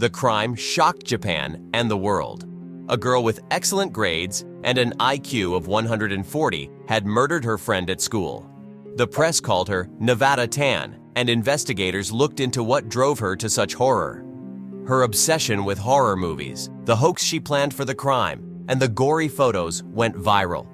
The crime shocked Japan and the world. A girl with excellent grades and an IQ of 140 had murdered her friend at school. The press called her Nevada Tan, and investigators looked into what drove her to such horror. Her obsession with horror movies, the hoax she planned for the crime, and the gory photos went viral.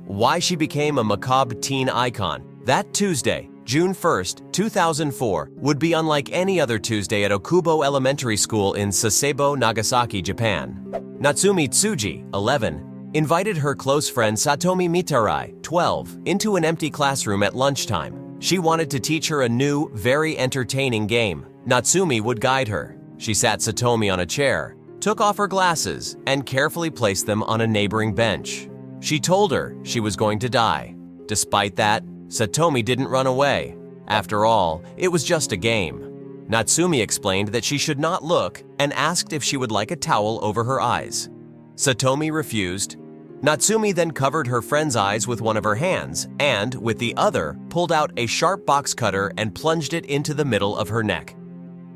Why she became a macabre teen icon. That Tuesday, June 1st, 2004, would be unlike any other Tuesday at Okubo Elementary School in Sasebo, Nagasaki, Japan. Natsumi Tsuji, 11, invited her close friend Satomi Mitarai, 12, into an empty classroom at lunchtime. She wanted to teach her a new, very entertaining game. Natsumi would guide her. She sat Satomi on a chair, took off her glasses, and carefully placed them on a neighboring bench. She told her she was going to die. Despite that, Satomi didn't run away. After all, it was just a game. Natsumi explained that she should not look and asked if she would like a towel over her eyes. Satomi refused. Natsumi then covered her friend's eyes with one of her hands and, with the other, pulled out a sharp box cutter and plunged it into the middle of her neck.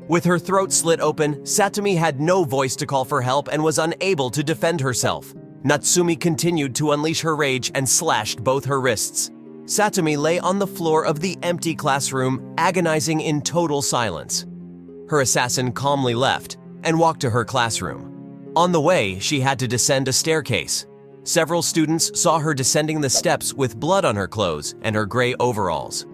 With her throat slit open, Satomi had no voice to call for help and was unable to defend herself. Natsumi continued to unleash her rage and slashed both her wrists. Satomi lay on the floor of the empty classroom, agonizing in total silence. Her assassin calmly left and walked to her classroom. On the way, she had to descend a staircase. Several students saw her descending the steps with blood on her clothes and her gray overalls.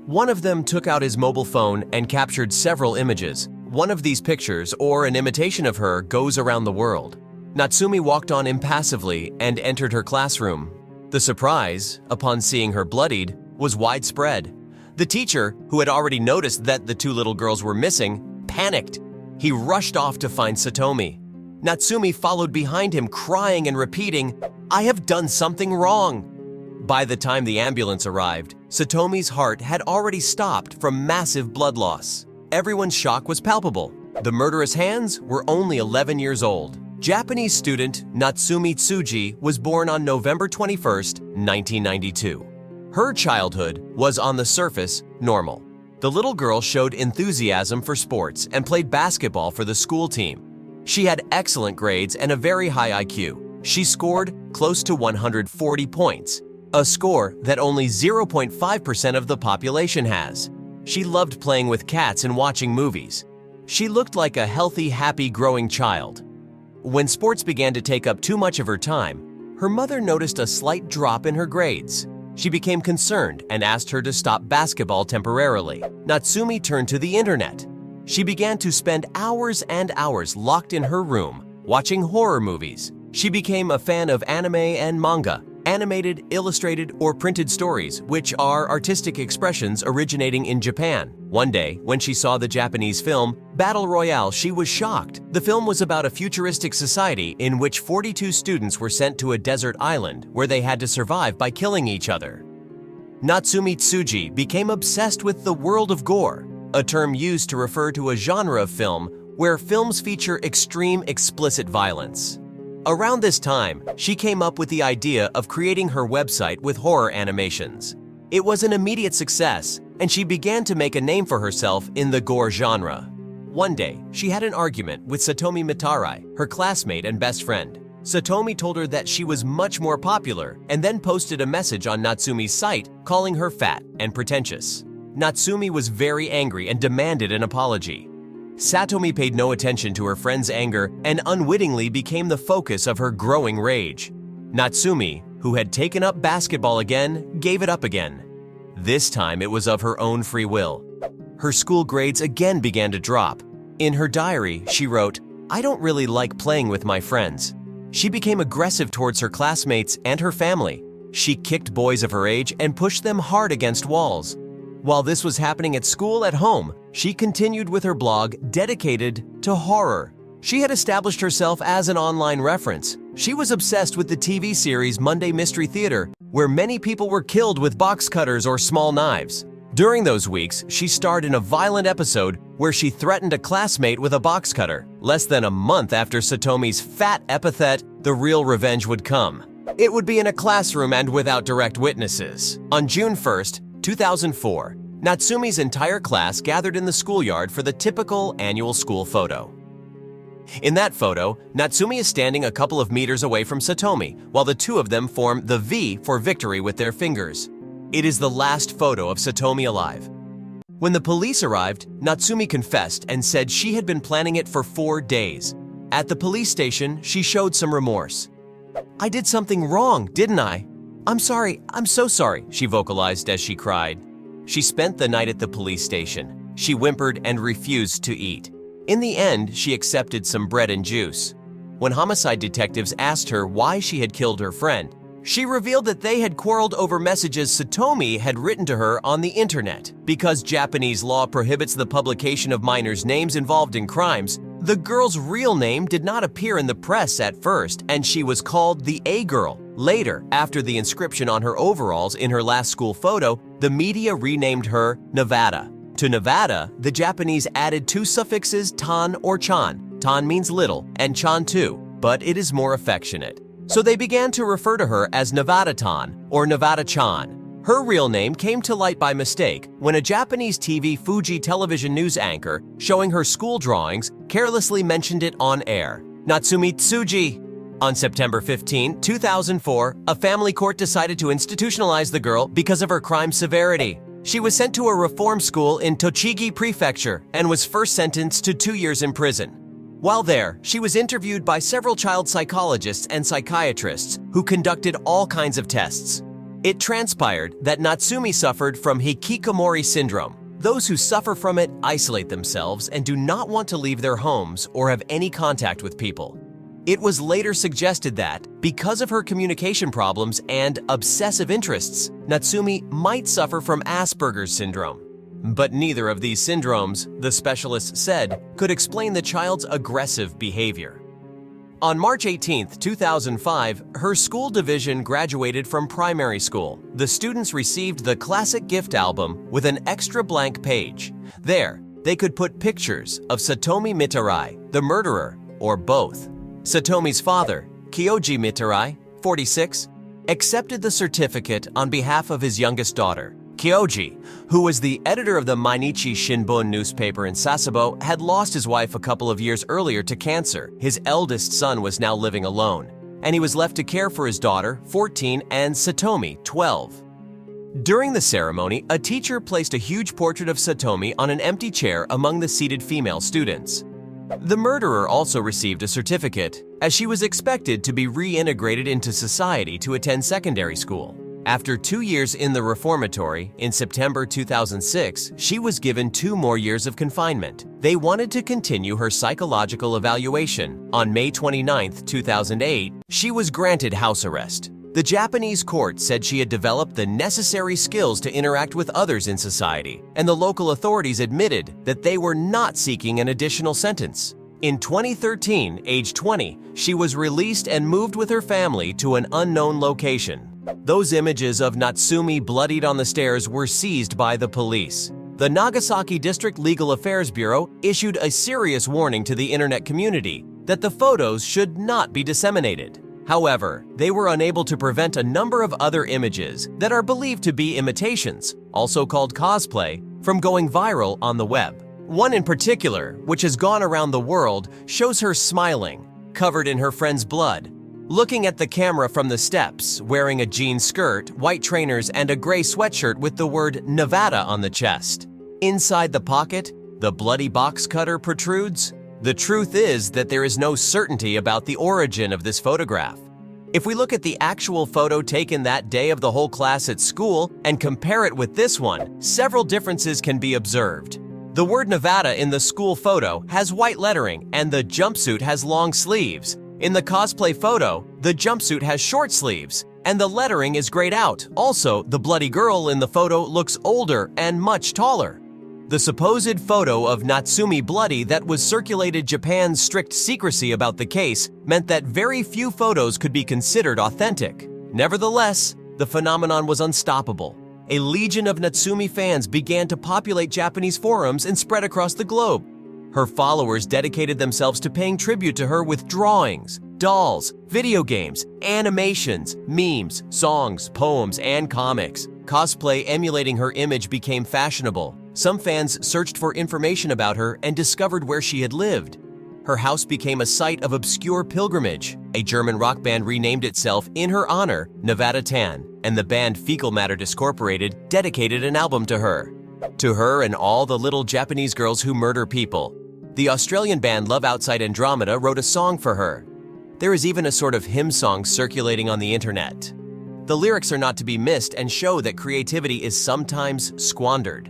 One of them took out his mobile phone and captured several images. One of these pictures, or an imitation of her, goes around the world. Natsumi walked on impassively and entered her classroom. The surprise, upon seeing her bloodied, was widespread. The teacher, who had already noticed that the two little girls were missing, panicked. He rushed off to find Satomi. Natsumi followed behind him, crying and repeating, "I have done something wrong." By the time the ambulance arrived, Satomi's heart had already stopped from massive blood loss. Everyone's shock was palpable. The murderous hands were only 11 years old. Japanese student Natsumi Tsuji was born on November 21st, 1992. Her childhood was on the surface normal. The little girl showed enthusiasm for sports and played basketball for the school team. She had excellent grades and a very high IQ. She scored close to 140 points, a score that only 0.5% of the population has. She loved playing with cats and watching movies. She looked like a healthy, happy, growing child. When sports began to take up too much of her time, her mother noticed a slight drop in her grades. She became concerned and asked her to stop basketball temporarily. Natsumi turned to the internet. She began to spend hours and hours locked in her room, watching horror movies. She became a fan of anime and manga, animated, illustrated, or printed stories, which are artistic expressions originating in Japan. One day, when she saw the Japanese film Battle Royale, she was shocked. The film was about a futuristic society in which 42 students were sent to a desert island where they had to survive by killing each other. Natsumi Tsuji became obsessed with the world of gore, a term used to refer to a genre of film where films feature extreme explicit violence. Around this time, she came up with the idea of creating her website with horror animations. It was an immediate success, and she began to make a name for herself in the gore genre. One day, she had an argument with Satomi Mitarai, her classmate and best friend. Satomi told her that she was much more popular and then posted a message on Natsumi's site calling her fat and pretentious. Natsumi was very angry and demanded an apology. Satomi paid no attention to her friend's anger and unwittingly became the focus of her growing rage. Natsumi, who had taken up basketball again, gave it up again. This time it was of her own free will. Her school grades again began to drop. In her diary, she wrote, "I don't really like playing with my friends." She became aggressive towards her classmates and her family. She kicked boys of her age and pushed them hard against walls. While this was happening at school, at home, she continued with her blog dedicated to horror. She had established herself as an online reference. She was obsessed with the TV series Monday Mystery Theater, where many people were killed with box cutters or small knives. During those weeks, she starred in a violent episode where she threatened a classmate with a box cutter. Less than a month after Satomi's fat epithet, the real revenge would come. It would be in a classroom and without direct witnesses. On June 1st, 2004, Natsumi's entire class gathered in the schoolyard for the typical annual school photo. In that photo, Natsumi is standing a couple of meters away from Satomi, while the two of them form the V for victory with their fingers. It is the last photo of Satomi alive. When the police arrived, Natsumi confessed and said she had been planning it for 4 days. At the police station, she showed some remorse. "I did something wrong, didn't I? I'm sorry, I'm so sorry," she vocalized as she cried. She spent the night at the police station. She whimpered and refused to eat. In the end, she accepted some bread and juice. When homicide detectives asked her why she had killed her friend, she revealed that they had quarreled over messages Satomi had written to her on the internet. Because Japanese law prohibits the publication of minors' names involved in crimes, the girl's real name did not appear in the press at first, and she was called the A girl. Later, after the inscription on her overalls in her last school photo, the media renamed her Nevada. To Nevada, the Japanese added 2 suffixes tan or chan. Tan means little, and chan too, but it is more affectionate. So they began to refer to her as Nevada-tan or Nevada-chan. Her real name came to light by mistake when a Japanese TV Fuji television news anchor showing her school drawings carelessly mentioned it on air. Natsumi Tsuji. On September 15, 2004, a family court decided to institutionalize the girl because of her crime severity. She was sent to a reform school in Tochigi Prefecture and was first sentenced to 2 years in prison. While there, she was interviewed by several child psychologists and psychiatrists who conducted all kinds of tests. It transpired that Natsumi suffered from hikikomori syndrome. Those who suffer from it isolate themselves and do not want to leave their homes or have any contact with people. It was later suggested that, because of her communication problems and obsessive interests, Natsumi might suffer from Asperger's syndrome. But neither of these syndromes, the specialists said, could explain the child's aggressive behavior. On March 18, 2005, her school division graduated from primary school. The students received the classic gift album with an extra blank page. There, they could put pictures of Satomi Mitarai, the murderer, or both. Satomi's father, Kyoji Mitarai, 46, accepted the certificate on behalf of his youngest daughter. Kyoji, who was the editor of the Mainichi Shinbun newspaper in Sasebo, had lost his wife a couple of years earlier to cancer. His eldest son was now living alone, and he was left to care for his daughter, 14, and Satomi, 12. During the ceremony, a teacher placed a huge portrait of Satomi on an empty chair among the seated female students. The murderer also received a certificate, as she was expected to be reintegrated into society to attend secondary school. After 2 years in the reformatory, in September 2006, she was given 2 more years of confinement. They wanted to continue her psychological evaluation. On May 29, 2008, she was granted house arrest. The Japanese court said she had developed the necessary skills to interact with others in society, and the local authorities admitted that they were not seeking an additional sentence. In 2013, age 20, she was released and moved with her family to an unknown location. Those images of Natsumi bloodied on the stairs were seized by the police. The Nagasaki District Legal Affairs Bureau issued a serious warning to the internet community that the photos should not be disseminated. However, they were unable to prevent a number of other images that are believed to be imitations, also called cosplay, from going viral on the web. One in particular, which has gone around the world, shows her smiling, covered in her friend's blood, looking at the camera from the steps, wearing a jean skirt, white trainers, and a gray sweatshirt with the word Nevada on the chest. Inside the pocket, the bloody box cutter protrudes. The truth is that there is no certainty about the origin of this photograph. If we look at the actual photo taken that day of the whole class at school and compare it with this one, several differences can be observed. The word Nevada in the school photo has white lettering and the jumpsuit has long sleeves. In the cosplay photo, the jumpsuit has short sleeves and the lettering is grayed out. Also, the bloody girl in the photo looks older and much taller. The supposed photo of Natsumi bloody that was circulated Japan's strict secrecy about the case meant that very few photos could be considered authentic. Nevertheless, the phenomenon was unstoppable. A legion of Natsumi fans began to populate Japanese forums and spread across the globe. Her followers dedicated themselves to paying tribute to her with drawings, dolls, video games, animations, memes, songs, poems, and comics. Cosplay emulating her image became fashionable. Some fans searched for information about her and discovered where she had lived. her house became a site of obscure pilgrimage. A German rock band renamed itself in her honor, Nevada Tan, and the band Fecal Matter Discorporated dedicated an album to her. To her and all the little Japanese girls who murder people. The Australian band Love Outside Andromeda wrote a song for her. There is even a sort of hymn song circulating on the internet. The lyrics are not to be missed and show that creativity is sometimes squandered.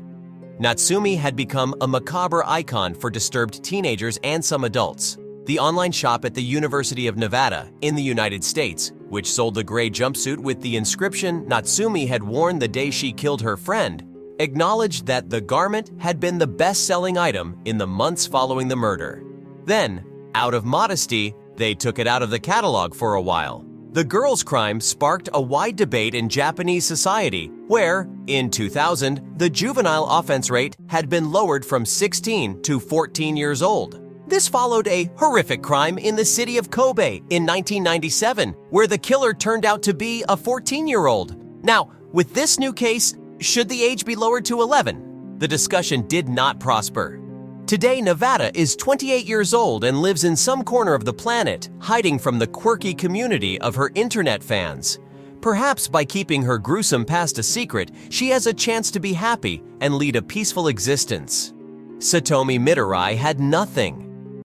Natsumi had become a macabre icon for disturbed teenagers and some adults. The online shop at the University of Nevada in the United States, which sold the gray jumpsuit with the inscription Natsumi had worn the day she killed her friend, acknowledged that the garment had been the best-selling item in the months following the murder. Then, out of modesty, they took it out of the catalog for a while. The girl's crime sparked a wide debate in Japanese society, where, in 2000, the juvenile offense rate had been lowered from 16 to 14 years old. This followed a horrific crime in the city of Kobe in 1997, where the killer turned out to be a 14-year-old. Now, with this new case, should the age be lowered to 11? The discussion did not prosper. Today, Nevada is 28 years old and lives in some corner of the planet, hiding from the quirky community of her internet fans. Perhaps by keeping her gruesome past a secret, she has a chance to be happy and lead a peaceful existence. Satomi Mitarai had nothing.